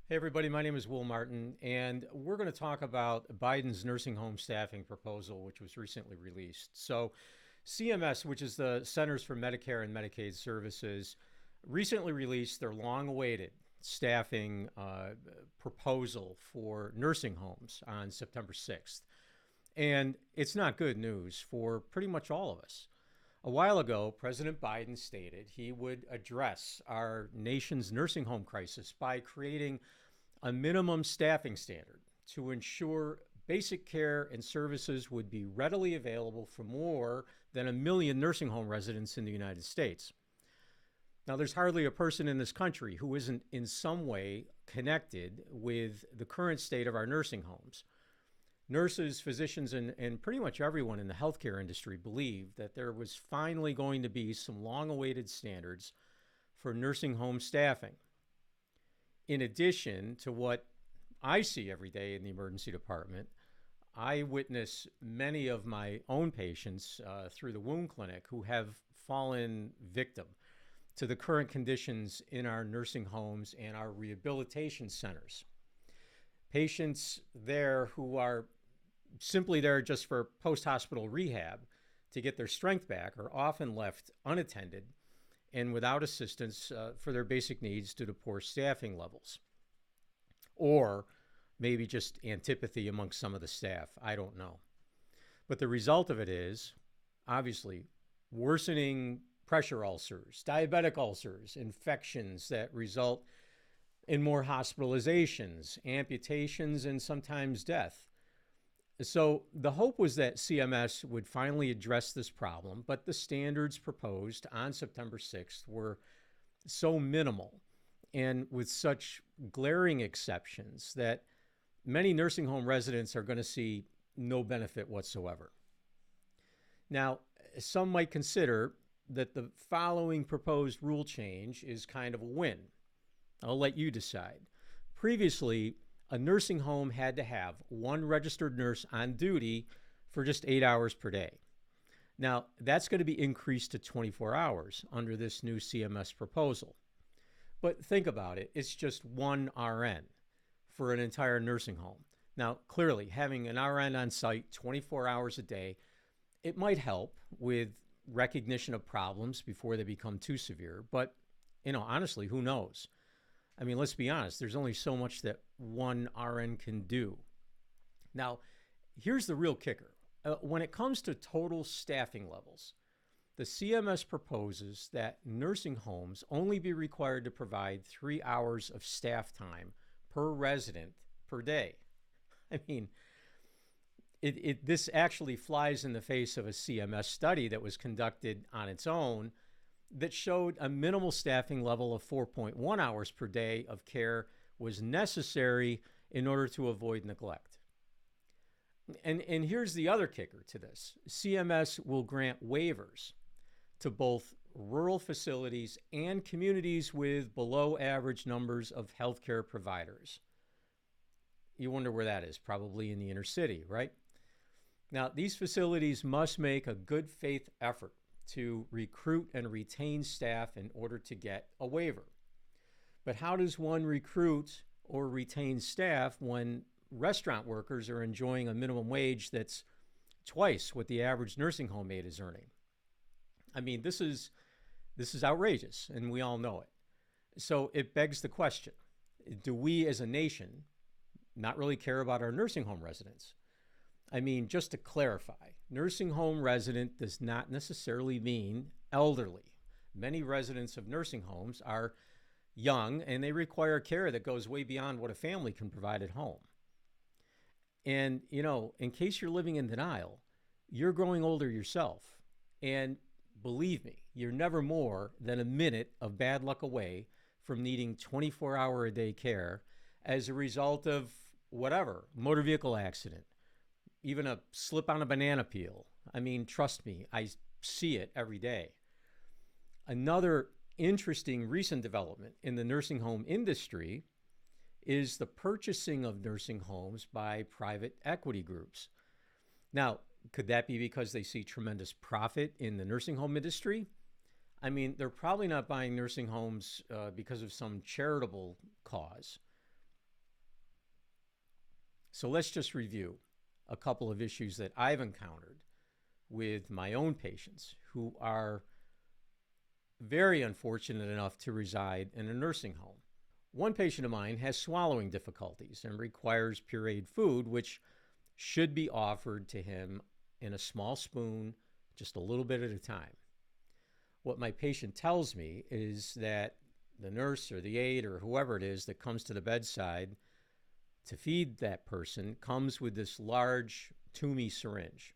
Hey, everybody, my name is Will Martin, and we're going to talk about Biden's nursing home staffing proposal, which was recently released. So, CMS, which is the Centers for Medicare and Medicaid Services, recently released their long awaited staffing proposal for nursing homes on September 6th. And it's not good news for pretty much all of us. A while ago, President Biden stated he would address our nation's nursing home crisis by creating a minimum staffing standard to ensure basic care and services would be readily available for more than a million nursing home residents in the United States. Now, there's hardly a person in this country who isn't in some way connected with the current state of our nursing homes. Nurses, physicians, and pretty much everyone in the healthcare industry believed that there was finally going to be some long awaited standards for nursing home staffing. In addition to what I see every day in the emergency department, I witness many of my own patients through the wound clinic who have fallen victim to the current conditions in our nursing homes and our rehabilitation centers. Patients there who are simply there just for post-hospital rehab to get their strength back are often left unattended and without assistance for their basic needs due to poor staffing levels. Or maybe just antipathy amongst some of the staff. I don't know. But the result of it is, obviously, worsening pressure ulcers, diabetic ulcers, infections that result in more hospitalizations, amputations, and sometimes death. So the hope was that CMS would finally address this problem, but the standards proposed on September 6th were so minimal and with such glaring exceptions that many nursing home residents are going to see no benefit whatsoever. Now, some might consider that the following proposed rule change is kind of a win. I'll let you decide. Previously, a nursing home had to have one registered nurse on duty for just 8 hours per day. Now, that's going to be increased to 24 hours under this new CMS proposal. But think about it, it's just one RN for an entire nursing home. Now, clearly, having an RN on site 24 hours a day, it might help with recognition of problems before they become too severe. But, honestly, who knows? I mean, let's be honest, there's only so much that one RN can do. Now, here's the real kicker. When it comes to total staffing levels, the CMS proposes that nursing homes only be required to provide 3 hours of staff time per resident per day. I mean, this actually flies in the face of a CMS study that was conducted on its own that showed a minimal staffing level of 4.1 hours per day of care was necessary in order to avoid neglect. And here's the other kicker to this. CMS will grant waivers to both rural facilities and communities with below average numbers of healthcare providers. You wonder where that is, probably in the inner city, right? Now, these facilities must make a good faith effort to recruit and retain staff in order to get a waiver. But how does one recruit or retain staff when restaurant workers are enjoying a minimum wage that's twice what the average nursing home aide is earning? I mean, this is outrageous, and we all know it. So it begs the question, do we as a nation not really care about our nursing home residents? I mean, just to clarify, nursing home resident does not necessarily mean elderly. Many residents of nursing homes are young and they require care that goes way beyond what a family can provide at home. And, in case you're living in denial, you're growing older yourself. And believe me, you're never more than a minute of bad luck away from needing 24-hour-a-day care as a result of whatever, motor vehicle accident, even a slip on a banana peel. I mean, trust me, I see it every day. Another interesting recent development in the nursing home industry is the purchasing of nursing homes by private equity groups. Now, could that be because they see tremendous profit in the nursing home industry? I mean, they're probably not buying nursing homes because of some charitable cause. So let's just review a couple of issues that I've encountered with my own patients who are very unfortunate enough to reside in a nursing home. One patient of mine has swallowing difficulties and requires pureed food, which should be offered to him in a small spoon, just a little bit at a time. What my patient tells me is that the nurse or the aide or whoever it is that comes to the bedside to feed that person comes with this large Toomey syringe.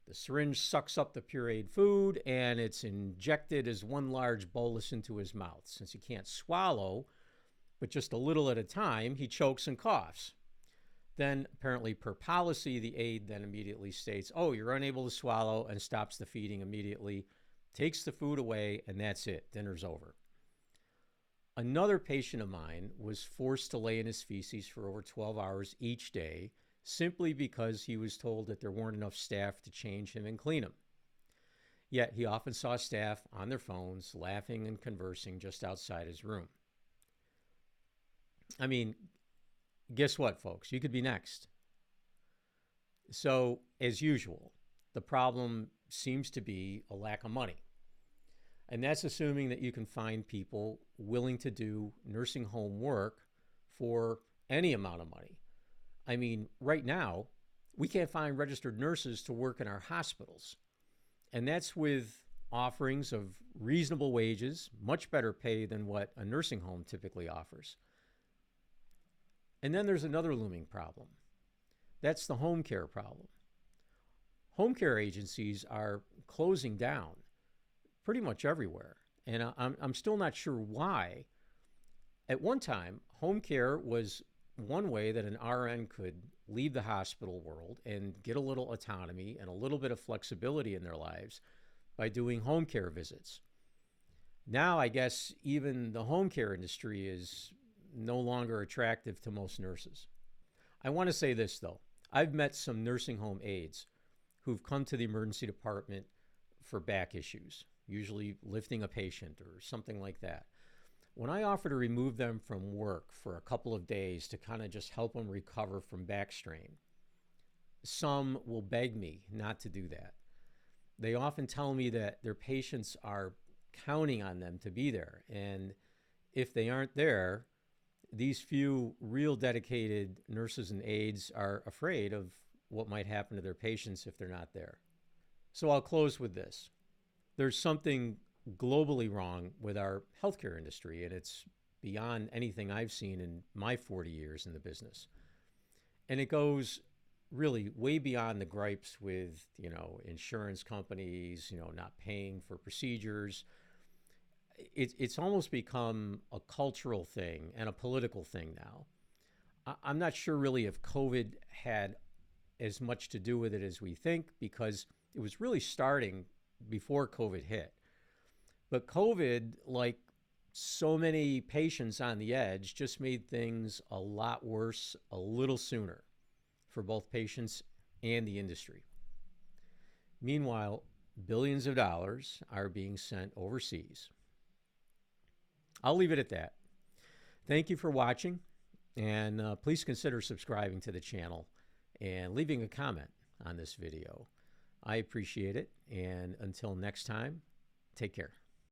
The syringe sucks up the pureed food and it's injected as one large bolus into his mouth. Since he can't swallow, but just a little at a time, he chokes and coughs. Then, apparently per policy, the aide then immediately states, oh, you're unable to swallow, and stops the feeding immediately, takes the food away, and that's it. Dinner's over. Another patient of mine was forced to lay in his feces for over 12 hours each day simply because he was told that there weren't enough staff to change him and clean him. Yet he often saw staff on their phones laughing and conversing just outside his room. I mean, guess what, folks? You could be next. So, as usual, the problem seems to be a lack of money. And that's assuming that you can find people willing to do nursing home work for any amount of money. I mean, right now, we can't find registered nurses to work in our hospitals. And that's with offerings of reasonable wages, much better pay than what a nursing home typically offers. And then there's another looming problem. That's the home care problem. Home care agencies are closing down pretty much everywhere. And I'm still not sure why. At one time, home care was one way that an RN could leave the hospital world and get a little autonomy and a little bit of flexibility in their lives by doing home care visits. Now, I guess even the home care industry is no longer attractive to most nurses. I want to say this, though. I've met some nursing home aides who've come to the emergency department for back issues, usually lifting a patient or something like that. When I offer to remove them from work for a couple of days to kind of just help them recover from back strain, some will beg me not to do that. They often tell me that their patients are counting on them to be there. And if they aren't there, these few real dedicated nurses and aides are afraid of what might happen to their patients if they're not there. So I'll close with this. There's something globally wrong with our healthcare industry, and it's beyond anything I've seen in my 40 years in the business. And it goes really way beyond the gripes with, insurance companies, not paying for procedures. It's almost become a cultural thing and a political thing now. I'm not sure really if COVID had as much to do with it as we think, because it was really starting before COVID hit. But COVID, like so many patients on the edge, just made things a lot worse a little sooner for both patients and the industry. Meanwhile, billions of dollars are being sent overseas. I'll leave it at that. Thank you for watching, and please consider subscribing to the channel and leaving a comment on this video. I appreciate it, and until next time, take care.